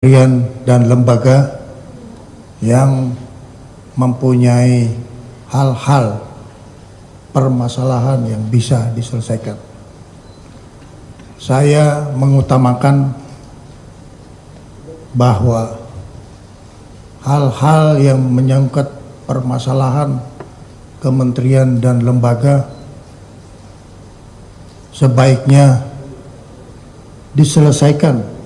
kementerian dan lembaga yang mempunyai hal-hal permasalahan yang bisa diselesaikan. Saya mengutamakan bahwa hal-hal yang menyangkut permasalahan kementerian dan lembaga sebaiknya diselesaikan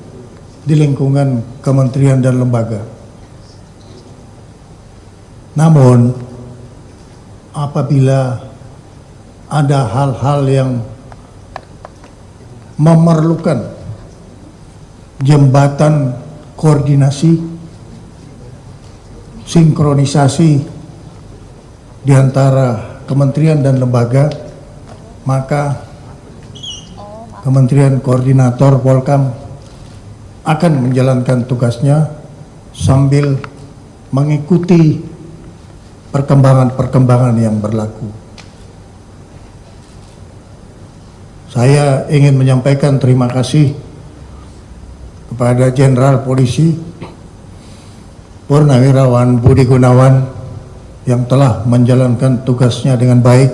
di lingkungan kementerian dan lembaga. Namun apabila ada hal-hal yang memerlukan jembatan koordinasi, sinkronisasi di antara kementerian dan lembaga, maka Kementerian Koordinator Polkam akan menjalankan tugasnya sambil mengikuti perkembangan-perkembangan yang berlaku. Saya ingin menyampaikan terima kasih kepada Jenderal Polisi Purnawirawan Budi Gunawan yang telah menjalankan tugasnya dengan baik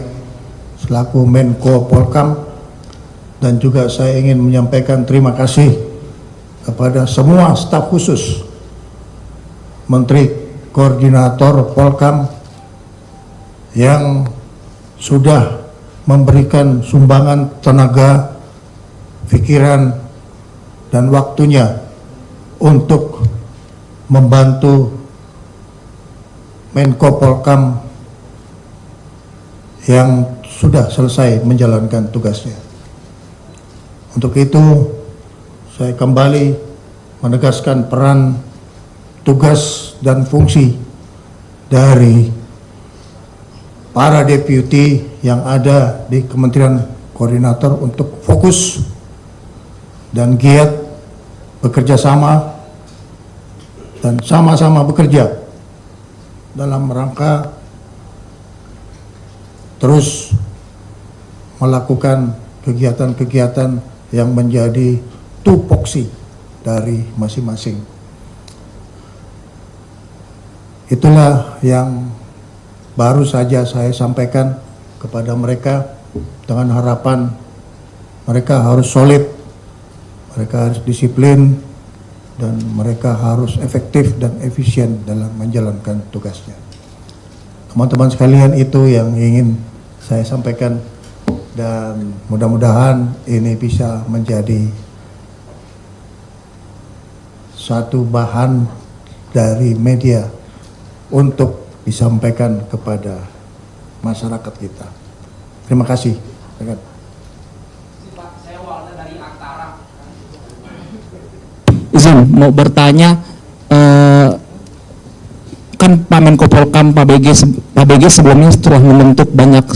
selaku Menko Polkam, dan juga saya ingin menyampaikan terima kasih kepada semua staf khusus Menteri Koordinator Polkam yang sudah memberikan sumbangan tenaga, pikiran, dan waktunya untuk membantu Menko Polkam yang sudah selesai menjalankan tugasnya. Untuk itu, saya kembali menegaskan peran, tugas, dan fungsi dari para deputi yang ada di Kementerian Koordinator untuk fokus dan giat bekerja sama dan sama-sama bekerja dalam rangka terus melakukan kegiatan-kegiatan yang menjadi tupoksi dari masing-masing. Itulah yang baru saja saya sampaikan kepada mereka, dengan harapan mereka harus solid, mereka harus disiplin, dan mereka harus efektif dan efisien dalam menjalankan tugasnya. Teman-teman sekalian, itu yang ingin saya sampaikan, dan mudah-mudahan ini bisa menjadi satu bahan dari media untuk disampaikan kepada masyarakat kita. Terima kasih. Izin mau bertanya, kan Pak Menko Polkam, Pak BG sebelumnya telah membentuk banyak.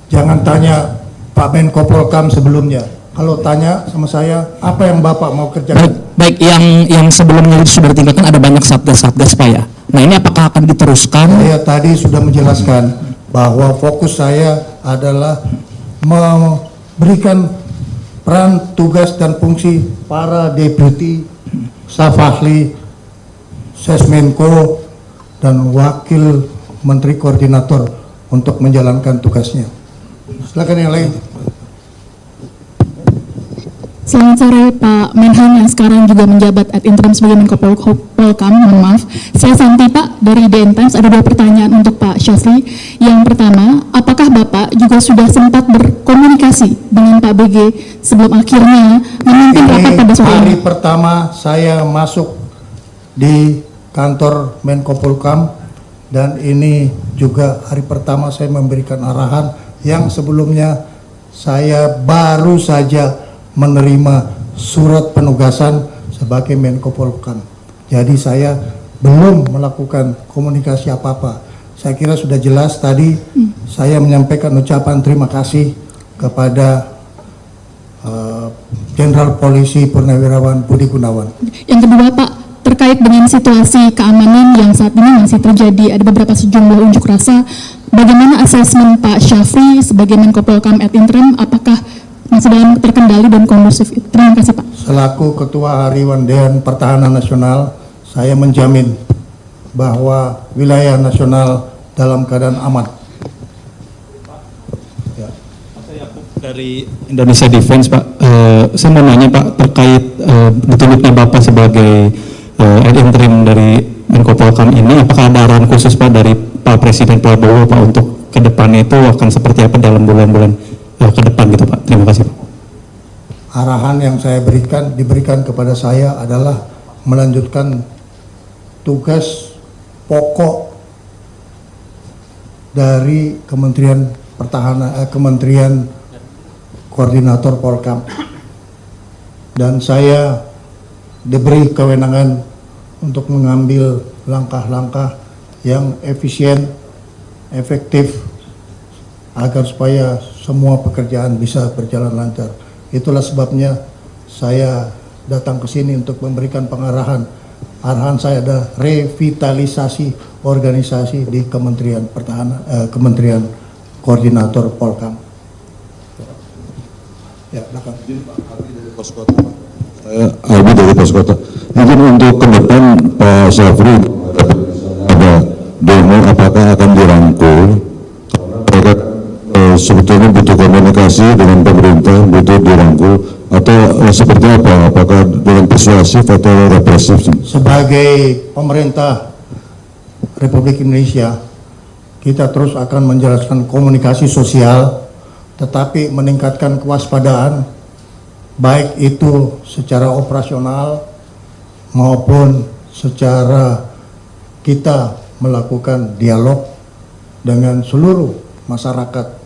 Jangan tanya Pak Menko Polkam sebelumnya. Kalau tanya sama saya, apa yang Bapak mau kerjakan? Baik, yang sebelumnya itu sudah ditinggalkan ada banyak satgas-satgas Pak ya. Nah, ini apakah akan diteruskan? Saya tadi sudah menjelaskan bahwa fokus saya adalah memberikan peran, tugas, dan fungsi para deputi, staf ahli, Sesmenko, dan wakil Menteri Koordinator untuk menjalankan tugasnya. Silakan yang lain. Selamat sore Pak Menhan yang sekarang juga menjabat ad interim sebagai Menko Polkam. Mohon maaf, saya Santi Pak dari IDN Times. Ada dua pertanyaan untuk Pak Syafri. Yang pertama, apakah Bapak juga sudah sempat berkomunikasi dengan Pak BG sebelum akhirnya memimpin rapat pada sore ini? Hari pertama saya masuk di kantor Menko Polkam, dan ini juga hari pertama saya memberikan arahan yang sebelumnya saya baru saja menerima surat penugasan sebagai Menko Polkam. Jadi saya belum melakukan komunikasi apa-apa. Saya kira sudah jelas tadi saya menyampaikan ucapan terima kasih kepada Jenderal Polisi Purnawirawan Budi Gunawan. Yang kedua Pak, terkait dengan situasi keamanan yang saat ini masih terjadi, ada beberapa sejumlah unjuk rasa. Bagaimana asesmen Pak Syafri sebagai Menko Polkam ad interim? Apakah masih dalam terkendali dan kondusif. Terima kasih Pak. Selaku Ketua Harian Dewan Pertahanan Nasional, saya menjamin bahwa wilayah nasional dalam keadaan aman. Ya. Dari Indonesia Defense, Pak, saya mau nanya Pak terkait ditunjuknya Bapak sebagai interim dari Menko Polkam ini, apakah ada arahan khusus Pak dari Pak Presiden Prabowo Pak untuk ke depannya itu akan seperti apa dalam bulan-bulan ke depan gitu Pak? Terima kasih Pak. Arahan yang saya diberikan kepada saya adalah melanjutkan tugas pokok dari Kementerian Pertahanan, Kementerian Koordinator Polkam, dan saya diberi kewenangan untuk mengambil langkah-langkah yang efisien, efektif, agar supaya semua pekerjaan bisa berjalan lancar. Itulah sebabnya saya datang ke sini untuk memberikan pengarahan. Arahan saya adalah revitalisasi organisasi di Kementerian Pertahanan, Kementerian Koordinator Polkam. Ya, belakang. Saya Albi dari Pos Kota. Mungkin untuk ke depan Pak Syafri ada demo, apakah akan dirangkul? Mereka sebetulnya butuh komunikasi dengan pemerintah, butuh dirangkul, atau seperti apa? Apakah dengan persuasif atau represif? Sebagai pemerintah Republik Indonesia, kita terus akan menjelaskan komunikasi sosial, tetapi meningkatkan kewaspadaan, baik itu secara operasional maupun secara kita melakukan dialog dengan seluruh masyarakat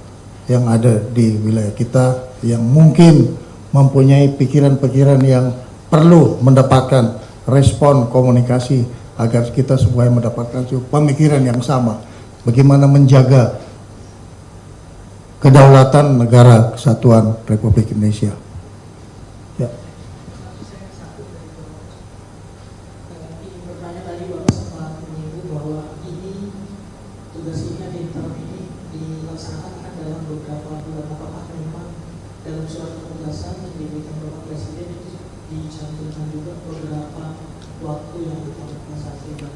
yang ada di wilayah kita yang mungkin mempunyai pikiran-pikiran yang perlu mendapatkan respon komunikasi agar kita supaya mendapatkan pemikiran yang sama, bagaimana menjaga kedaulatan negara kesatuan Republik Indonesia. Ya.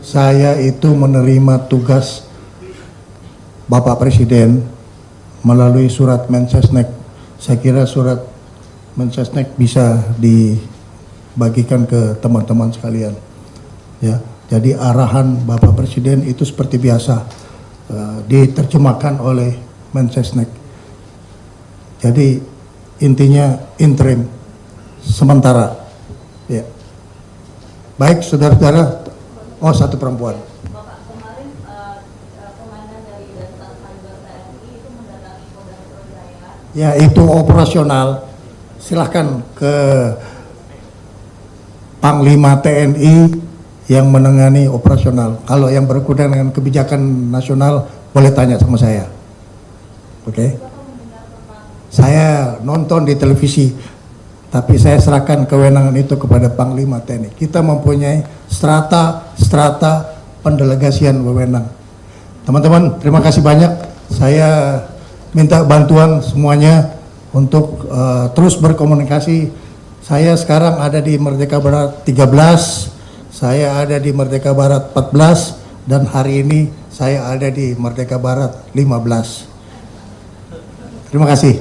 Saya itu menerima tugas Bapak Presiden melalui surat Mensesnek. Saya kira surat Mensesnek bisa dibagikan ke teman-teman sekalian. Ya, jadi arahan Bapak Presiden itu seperti biasa diterjemahkan oleh Mensesnek. Jadi intinya interim sementara. Ya. Baik, saudara-saudara. Oh, satu perempuan. Bapak, kemarin komandan dari Dasar Cyber TNI itu mendatangi Polda Metro Jaya. Ya, itu operasional. Silahkan ke Panglima TNI yang menangani operasional. Kalau yang berkaitan dengan kebijakan nasional, boleh tanya sama saya. Oke? Saya nonton di televisi, tapi saya serahkan kewenangan itu kepada Panglima TNI. Kita mempunyai strata pendelegasian wewenang. Teman-teman, terima kasih banyak. Saya minta bantuan semuanya untuk terus berkomunikasi. Saya sekarang ada di Merdeka Barat 13, saya ada di Merdeka Barat 14, dan hari ini saya ada di Merdeka Barat 15. Terima kasih.